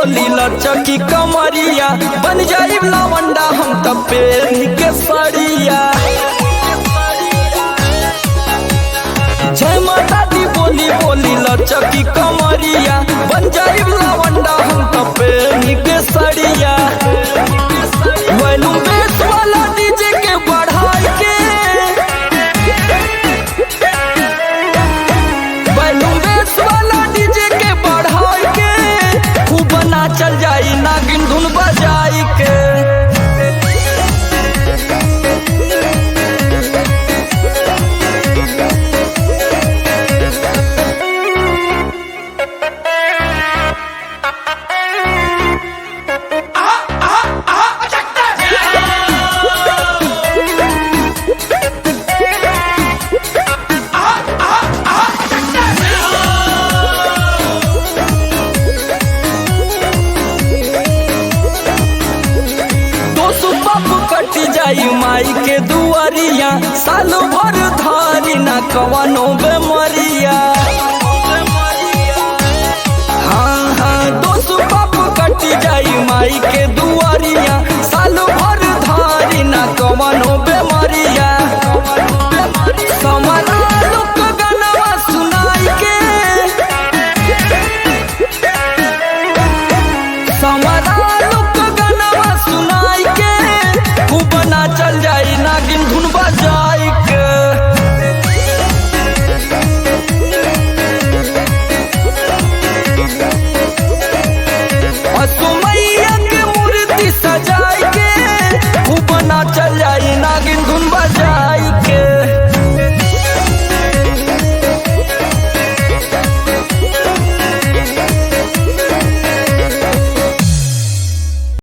बोली लचकी कमरिया बन जाई लवंडा हम तब पेनी के सड़िया। जय माता दी बोली बोली लचकी कमरिया बन जाई लवंडा हम तब पेनी के सड़िया। वैलूम बेस वाला डीजे के बढ़ाई के चल जाई नागिन धुन बजाई के। कटी जाई माई के दुआरिया साल भर धारी ना कवनो बेमरिया। हाँ हाँ दोस्त बाप कटी जाई माई के